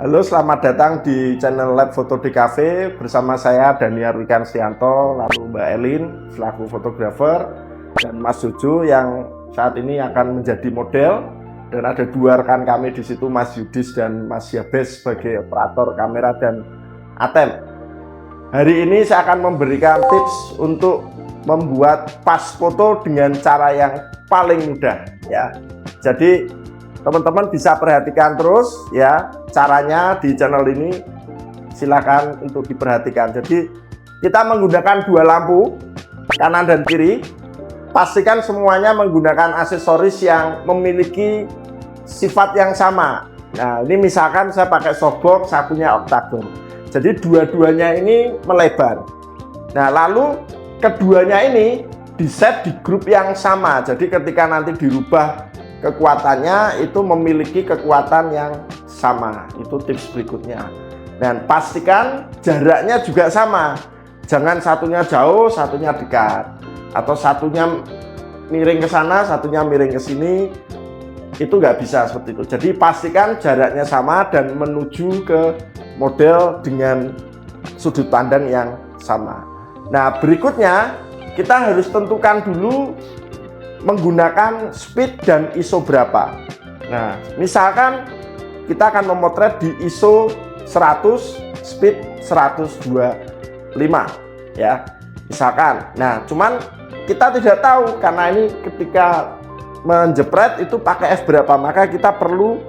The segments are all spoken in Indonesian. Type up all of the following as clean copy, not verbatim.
Halo, selamat datang di channel Lab Foto DKV bersama saya Daniar Wikarsyanto, lalu Mbak Elin selaku fotografer, dan Mas Jojo yang saat ini akan menjadi model, dan ada dua rekan kami di situ, Mas Yudis dan Mas Yabes sebagai operator kamera dan ATEM. Hari ini saya akan memberikan tips untuk membuat pas foto dengan cara yang paling mudah ya. Jadi teman-teman bisa perhatikan terus ya caranya di channel ini, silakan untuk diperhatikan. Jadi kita menggunakan dua lampu kanan dan kiri. Pastikan semuanya menggunakan aksesoris yang memiliki sifat yang sama. Nah, ini misalkan saya pakai softbox, saya punya oktagon. Jadi dua-duanya ini melebar. Nah, lalu keduanya ini di set di grup yang sama. Jadi ketika nanti dirubah kekuatannya itu memiliki kekuatan yang sama. Itu tips berikutnya. Dan pastikan jaraknya juga sama. Jangan satunya jauh, satunya dekat, atau satunya miring ke sana, satunya miring ke sini. Itu nggak bisa seperti itu. Jadi pastikan jaraknya sama dan menuju ke model dengan sudut pandang yang sama. Nah, berikutnya kita harus tentukan dulu menggunakan speed dan ISO berapa. Nah, misalkan kita akan memotret di ISO 100, speed 125 ya. Misalkan. Nah, cuman kita tidak tahu karena ini ketika menjepret itu pakai f berapa, maka kita perlu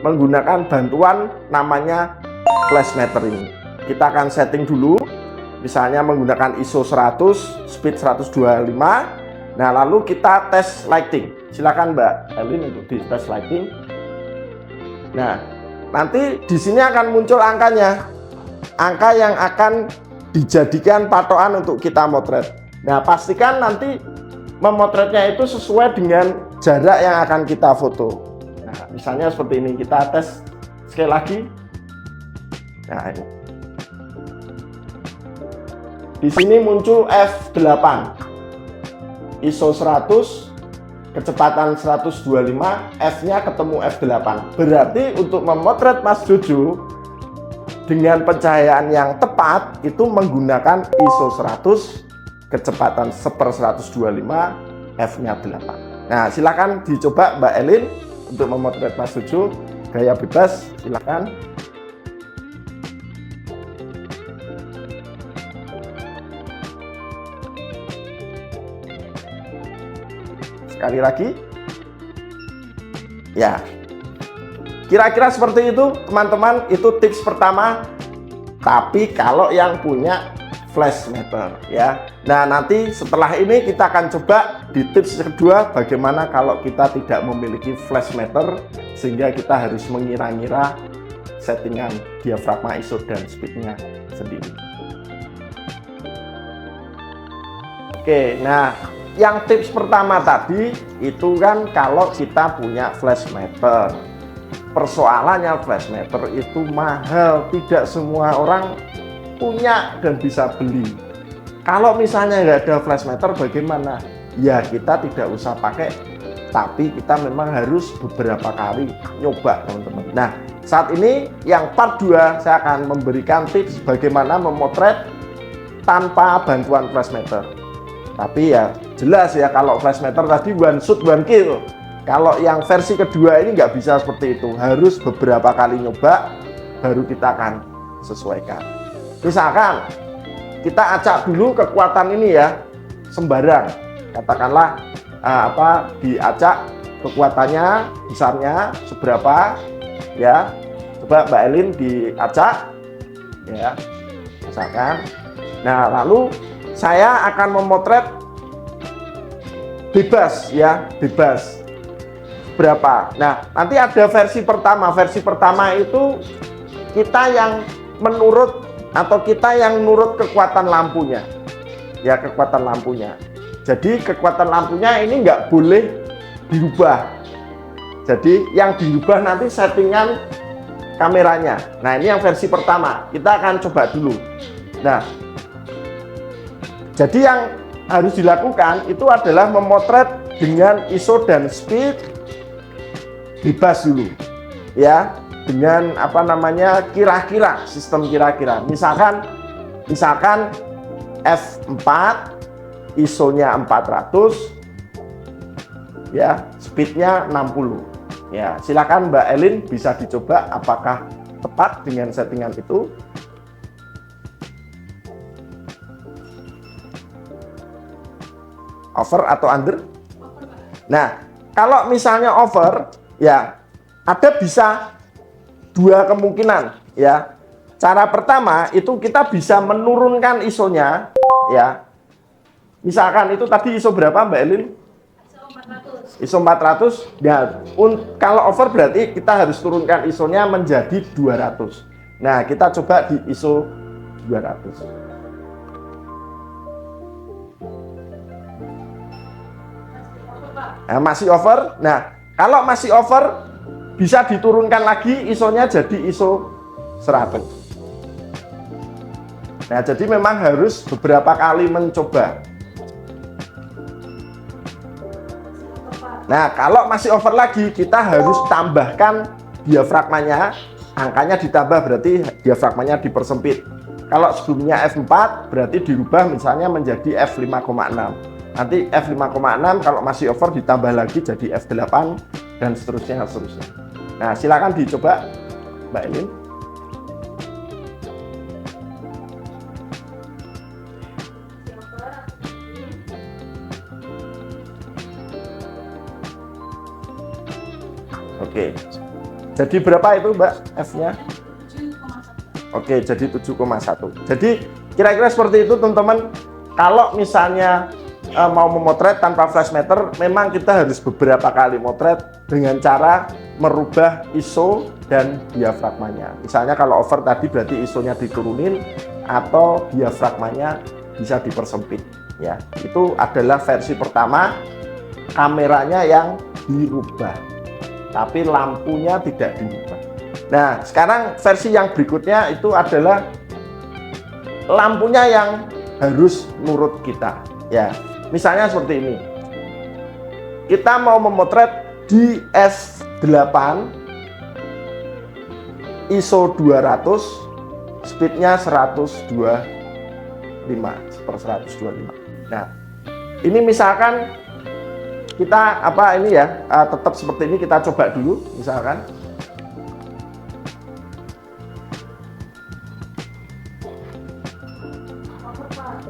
menggunakan bantuan namanya flash meter ini. Kita akan setting dulu, misalnya menggunakan ISO 100, speed 125. Nah, lalu kita tes lighting. Silakan Mbak Elin untuk di tes lighting. Nah, nanti di sini akan muncul angkanya, angka yang akan dijadikan patokan untuk kita motret. Nah, pastikan nanti memotretnya itu sesuai dengan jarak yang akan kita foto. Nah, misalnya seperti ini, kita tes sekali lagi. Nah, ini. Di sini muncul f8. ISO 100, kecepatan 125, F-nya ketemu f8. Berarti untuk memotret Mas Jojo dengan pencahayaan yang tepat itu menggunakan ISO 100, kecepatan 1/125, F-nya 8. Nah, silakan dicoba Mbak Elin untuk memotret Mas Jojo, gaya bebas, silakan. Sekali lagi ya, kira-kira seperti itu teman-teman. Itu tips pertama, tapi kalau yang punya flash meter ya. Nah, nanti setelah ini kita akan coba di tips kedua, bagaimana kalau kita tidak memiliki flash meter sehingga kita harus mengira-ngira settingan diafragma ISO dan speednya sendiri. Oke, nah yang tips pertama tadi itu kan kalau kita punya flash meter. Persoalannya flash meter itu mahal, tidak semua orang punya dan bisa beli. Kalau misalnya nggak ada flash meter bagaimana? Ya kita tidak usah pakai, tapi kita memang harus beberapa kali nyoba teman-teman. Nah, saat ini yang part 2 saya akan memberikan tips bagaimana memotret tanpa bantuan flash meter. Tapi ya jelas ya, kalau flash meter tadi one shot one kill. Kalau yang versi kedua ini nggak bisa seperti itu, harus beberapa kali nyoba baru kita akan sesuaikan. Misalkan kita acak dulu kekuatan ini ya, sembarang, katakanlah diacak kekuatannya besarnya seberapa ya. Coba Mbak Elin diacak ya, misalkan. Nah, lalu saya akan memotret bebas ya, bebas berapa. Nah, nanti ada versi pertama. Versi pertama itu kita yang menurut atau kita yang nurut kekuatan lampunya ya, kekuatan lampunya. Jadi kekuatan lampunya ini nggak boleh dirubah. Jadi yang dirubah nanti settingan kameranya. Nah, ini yang versi pertama, kita akan coba dulu. Nah, jadi yang harus dilakukan itu adalah memotret dengan ISO dan speed bebas dulu ya. dengan apa namanya kira-kira, sistem kira-kira. Misalkan F4, ISO-nya 400, ya, speed-nya 60. Ya, silakan Mbak Elin bisa dicoba apakah tepat dengan settingan itu. Over atau under? Nah, kalau misalnya over, ya ada bisa dua kemungkinan, ya. Cara pertama itu kita bisa menurunkan ISO-nya, ya. Misalkan itu tadi ISO berapa Mbak Elin? ISO 400. Ya, kalau over berarti kita harus turunkan ISO-nya menjadi 200. Nah, kita coba di ISO 200. Nah, masih over. Nah, kalau masih over bisa diturunkan lagi ISO-nya jadi ISO 100. Nah, jadi memang harus beberapa kali mencoba. Nah, kalau masih over lagi kita harus tambahkan diafragmanya. Angkanya ditambah berarti diafragmanya dipersempit. Kalau sebelumnya F4 berarti dirubah misalnya menjadi F5,6. Nanti F5,6 kalau masih over ditambah lagi jadi F8 dan seterusnya. Nah, silakan dicoba Mbak Elin. Oke. Jadi berapa itu Mbak F-nya? Oke, jadi 7,1. Jadi kira-kira seperti itu teman-teman. Kalau misalnya mau memotret tanpa flash meter, memang kita harus beberapa kali motret dengan cara merubah ISO dan diafragmanya. Misalnya kalau over tadi berarti ISO-nya diturunin atau diafragmanya bisa dipersempit. Ya, itu adalah versi pertama, kameranya yang dirubah, tapi lampunya tidak dirubah. Nah, sekarang versi yang berikutnya itu adalah lampunya yang harus nurut kita. Ya, misalnya seperti ini. Kita mau memotret di F8, ISO 200, speednya 125/125. Nah, ini misalkan kita tetap seperti ini, kita coba dulu misalkan.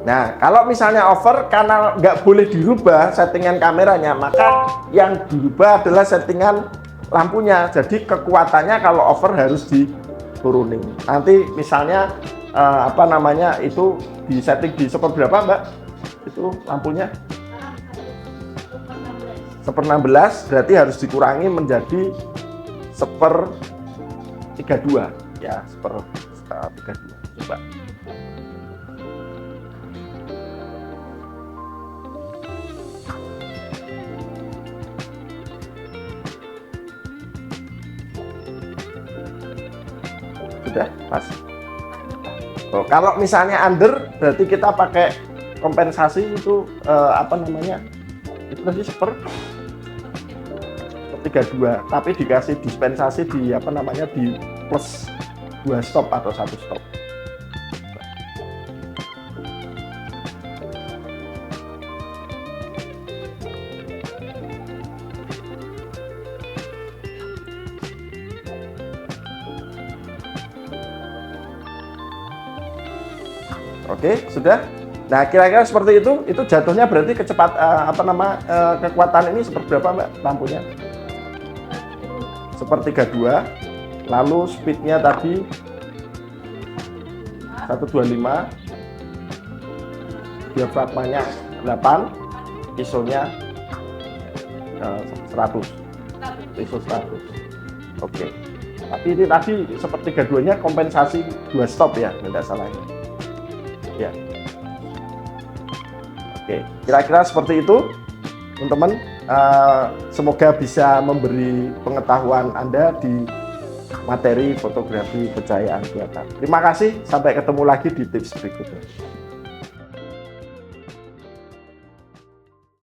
Nah, kalau misalnya over, karena nggak boleh dirubah settingan kameranya, maka yang dirubah adalah settingan lampunya. Jadi kekuatannya kalau over harus diturunin. Nanti misalnya itu di setting di seperberapa Mbak? Itu lampunya 1/16, berarti harus dikurangi menjadi 1/32 ya, 1/32. Coba. Sudah pas. Oh, kalau misalnya under berarti kita pakai kompensasi itu itu tadi 1/32, tapi dikasih dispensasi di di plus 2 stop atau 1 stop. Oke, sudah. Nah, kira-kira seperti itu jatuhnya berarti kekuatan ini seperti berapa Mbak lampunya? 1/32. Lalu speednya tadi 125, diafragmanya 8, ISO-nya 100, ISO 100. Oke. Tapi ini tadi 1/32-nya kompensasi 2 stop ya, tidak salah ya. Oke, kira-kira seperti itu teman-teman. Semoga bisa memberi pengetahuan Anda di materi fotografi pencahayaan kelihatan. Terima kasih, sampai ketemu lagi di tips berikutnya.